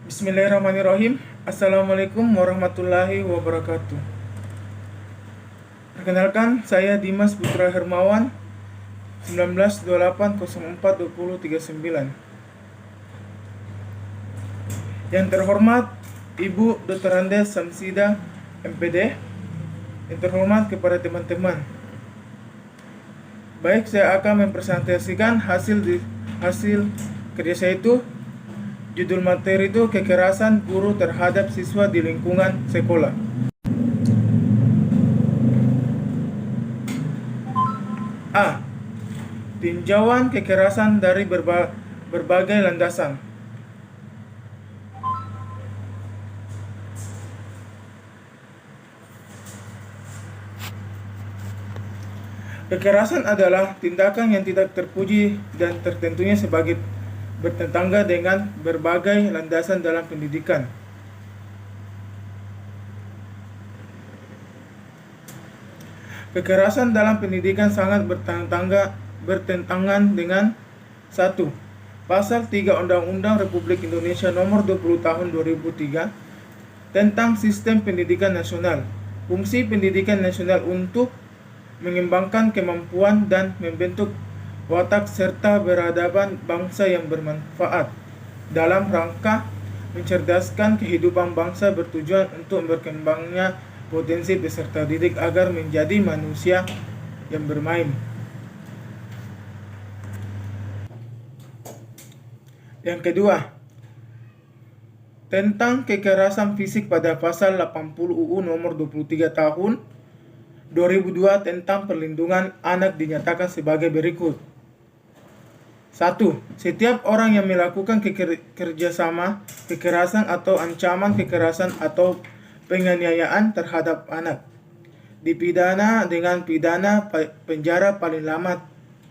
Bismillahirrahmanirrahim. Assalamualaikum warahmatullahi wabarakatuh. Perkenalkan, saya Dimas Putra Hermawan, 1928042039. Yang terhormat Ibu Dr. Andes Samsida, MPD. Yang terhormat kepada teman-teman. Baik, saya akan mempresentasikan hasil kerja saya itu. Judul materi itu kekerasan guru terhadap siswa di lingkungan sekolah. A. Tinjauan kekerasan dari berbagai landasan. Kekerasan adalah tindakan yang tidak terpuji dan tertentunya sebagai bertetangga dengan berbagai landasan dalam pendidikan. Kekerasan dalam pendidikan sangat bertentangan dengan 1. Pasal 3 Undang-Undang Republik Indonesia Nomor 20 Tahun 2003 tentang Sistem Pendidikan Nasional. Fungsi pendidikan nasional untuk mengembangkan kemampuan dan membentuk watak serta peradaban bangsa yang bermanfaat dalam rangka mencerdaskan kehidupan bangsa bertujuan untuk berkembangnya potensi peserta didik agar menjadi manusia yang bermain. Yang kedua, tentang kekerasan fisik pada pasal 80 UU nomor 23 tahun 2002 tentang perlindungan anak dinyatakan sebagai berikut. 1. Setiap orang yang melakukan kerjasama, kekerasan atau ancaman kekerasan atau penganiayaan terhadap anak dipidana dengan pidana penjara paling lama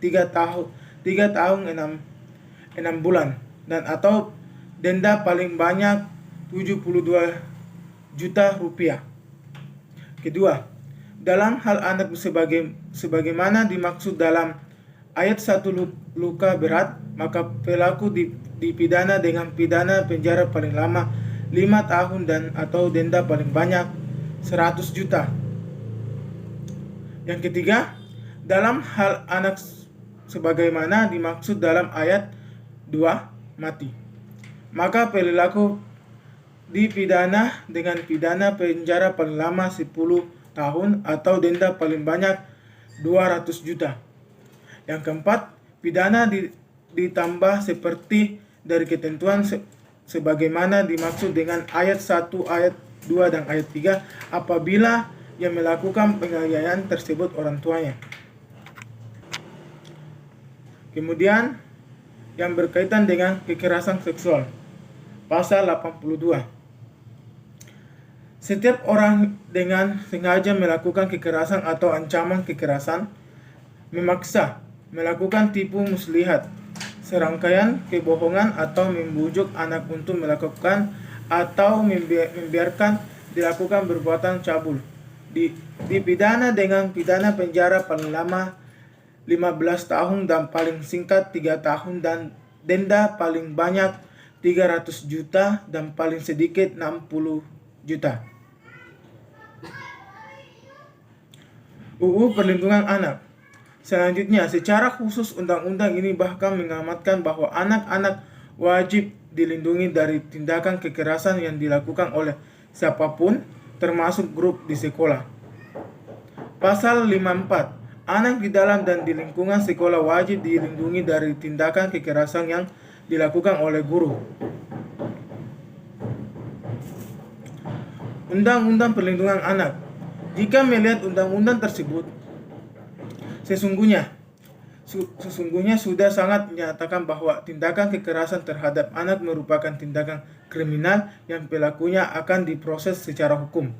3 tahun 6 bulan dan atau denda paling banyak 72 juta rupiah. Kedua, dalam hal anak sebagaimana dimaksud dalam ayat 1 luka berat, maka pelaku dipidana dengan pidana penjara paling lama 5 tahun dan atau denda paling banyak 100 juta. Yang ketiga, dalam hal anak sebagaimana dimaksud dalam ayat 2 mati, maka pelaku dipidana dengan pidana penjara paling lama 10 tahun atau denda paling banyak 200 juta. Yang keempat, pidana ditambah seperti dari ketentuan sebagaimana dimaksud dengan ayat 1, ayat 2, dan ayat 3 apabila yang melakukan penganiayaan tersebut orang tuanya. Kemudian, yang berkaitan dengan kekerasan seksual. Pasal 82. Setiap orang dengan sengaja melakukan kekerasan atau ancaman kekerasan, memaksa, melakukan tipu muslihat, serangkaian kebohongan atau membujuk anak untuk melakukan atau membiarkan dilakukan perbuatan cabul, dipidana dengan pidana penjara paling lama 15 tahun dan paling singkat 3 tahun dan denda paling banyak 300 juta dan paling sedikit 60 juta. UU Perlindungan Anak. Selanjutnya, secara khusus undang-undang ini bahkan mengamatkan bahwa anak-anak wajib dilindungi dari tindakan kekerasan yang dilakukan oleh siapapun, termasuk grup di sekolah. Pasal 54. Anak di dalam dan di lingkungan sekolah wajib dilindungi dari tindakan kekerasan yang dilakukan oleh guru. Undang-Undang Perlindungan Anak. Jika melihat undang-undang tersebut, sesungguhnya sudah sangat menyatakan bahwa tindakan kekerasan terhadap anak merupakan tindakan kriminal yang pelakunya akan diproses secara hukum.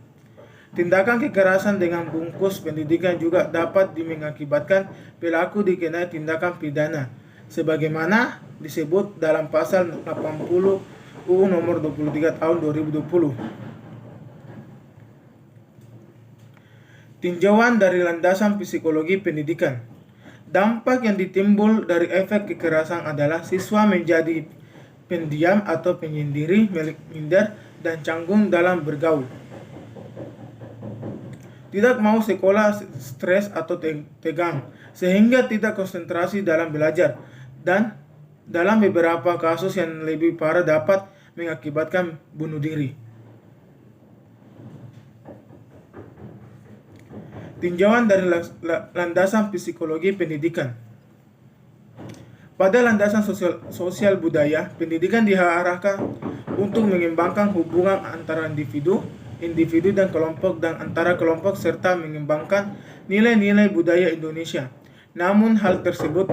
Tindakan kekerasan dengan bungkus pendidikan juga dapat mengakibatkan pelaku dikenai tindakan pidana, sebagaimana disebut dalam pasal 80 UU nomor 23 tahun 2020. Tinjauan dari landasan psikologi pendidikan. Dampak yang ditimbul dari efek kekerasan adalah siswa menjadi pendiam atau penyendiri, minder, dan canggung dalam bergaul. Tidak mau sekolah, stres atau tegang, sehingga tidak konsentrasi dalam belajar, dan dalam beberapa kasus yang lebih parah dapat mengakibatkan bunuh diri. Tinjauan dari landasan psikologi pendidikan. Pada landasan sosial budaya, pendidikan diarahkan untuk mengembangkan hubungan antara individu dan kelompok dan antara kelompok serta mengembangkan nilai-nilai budaya Indonesia. Namun hal tersebut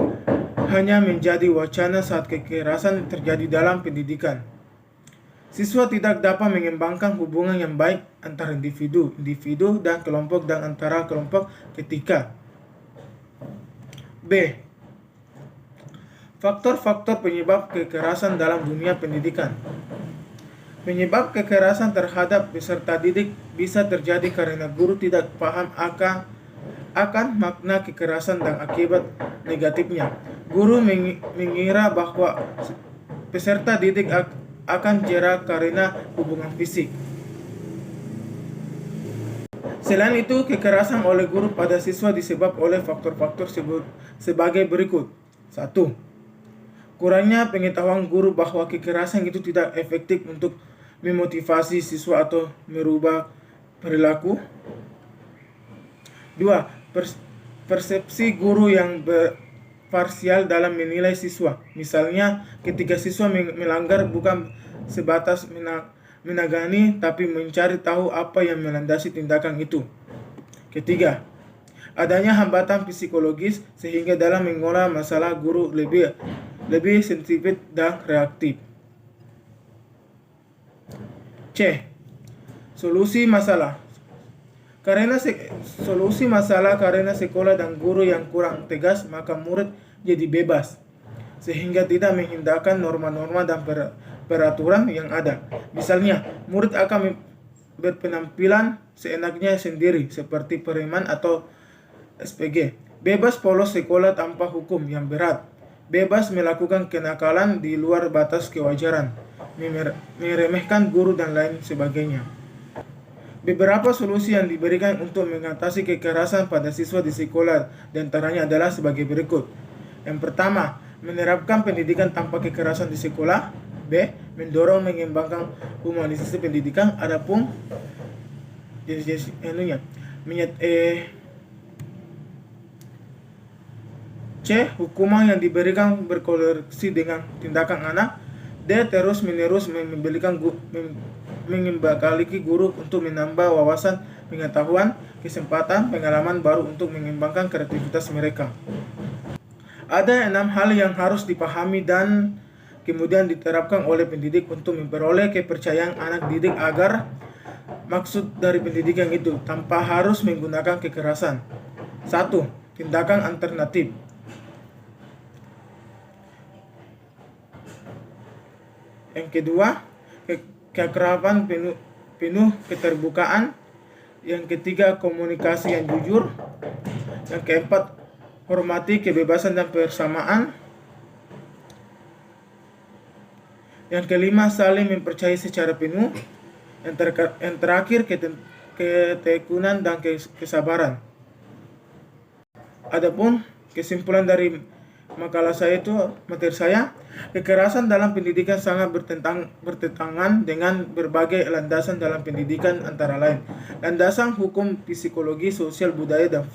hanya menjadi wacana saat kekerasan terjadi dalam pendidikan. Siswa tidak dapat mengembangkan hubungan yang baik antara individu dan kelompok dan antara kelompok ketika B. Faktor-faktor penyebab kekerasan dalam dunia pendidikan. Penyebab kekerasan terhadap peserta didik bisa terjadi karena guru tidak paham akan makna kekerasan dan akibat negatifnya. Guru mengira bahwa peserta didik akan jera karena hubungan fisik. Selain itu, kekerasan oleh guru pada siswa disebabkan oleh faktor-faktor sebagai berikut. 1. Kurangnya pengetahuan guru bahwa kekerasan itu tidak efektif untuk memotivasi siswa atau merubah perilaku. 2. Persepsi guru yang parsial dalam menilai siswa. Misalnya, ketika siswa melanggar bukan sebatas menangani, tapi mencari tahu apa yang melandasi tindakan itu. Ketiga, adanya hambatan psikologis sehingga dalam mengolah masalah guru lebih sensitif dan reaktif. C. Solusi masalah. Karena sekolah dan guru yang kurang tegas, maka murid jadi bebas, sehingga tidak mengindahkan norma-norma dan peraturan yang ada. Misalnya, murid akan berpenampilan seenaknya sendiri, seperti preman atau SPG. Bebas polos sekolah tanpa hukum yang berat. Bebas melakukan kenakalan di luar batas kewajaran, meremehkan guru dan lain sebagainya. Beberapa solusi yang diberikan untuk mengatasi kekerasan pada siswa di sekolah diantaranya adalah sebagai berikut. Yang pertama, menerapkan pendidikan tanpa kekerasan di sekolah. B. Mendorong mengembangkan humanisasi pendidikan. Adapun C. Hukuman yang diberikan berkoreksi dengan tindakan anak. D. Terus-menerus mengembalikan guru untuk menambah wawasan, pengetahuan, kesempatan, pengalaman baru untuk mengembangkan kreativitas mereka. Ada 6 hal yang harus dipahami dan kemudian diterapkan oleh pendidik untuk memperoleh kepercayaan anak didik agar maksud dari pendidikan itu tanpa harus menggunakan kekerasan. 1. Tindakan alternatif. Yang kedua, keakraban penuh keterbukaan. Yang ketiga, komunikasi yang jujur. Yang keempat, hormati kebebasan dan persamaan. Yang kelima, saling mempercayai secara penuh. Yang terakhir, ketekunan dan kesabaran. Adapun kesimpulan dari materi saya, kekerasan dalam pendidikan sangat bertentangan dengan berbagai landasan dalam pendidikan, antara lain landasan hukum, psikologi, sosial, budaya, dan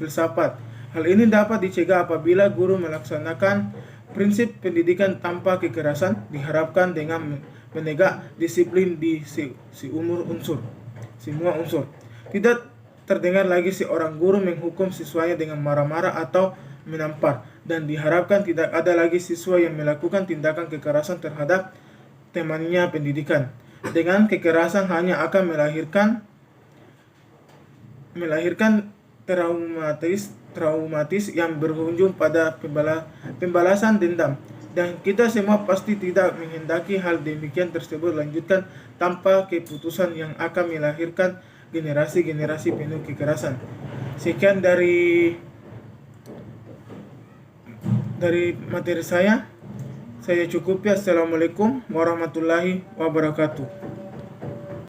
filsafat. Hal ini dapat dicegah apabila guru melaksanakan prinsip pendidikan tanpa kekerasan, diharapkan dengan menegak disiplin di semua unsur. Tidak terdengar lagi seorang guru menghukum siswanya dengan marah-marah atau menampar, dan diharapkan tidak ada lagi siswa yang melakukan tindakan kekerasan terhadap temannya pendidikan. Dengan kekerasan hanya akan melahirkan traumatis yang berujung pada pembalasan dendam, dan kita semua pasti tidak menghendaki hal demikian tersebut lanjutkan tanpa keputusan yang akan melahirkan generasi-generasi penuh kekerasan. Sekian dari materi saya Saya cukup ya. Assalamualaikum warahmatullahi wabarakatuh.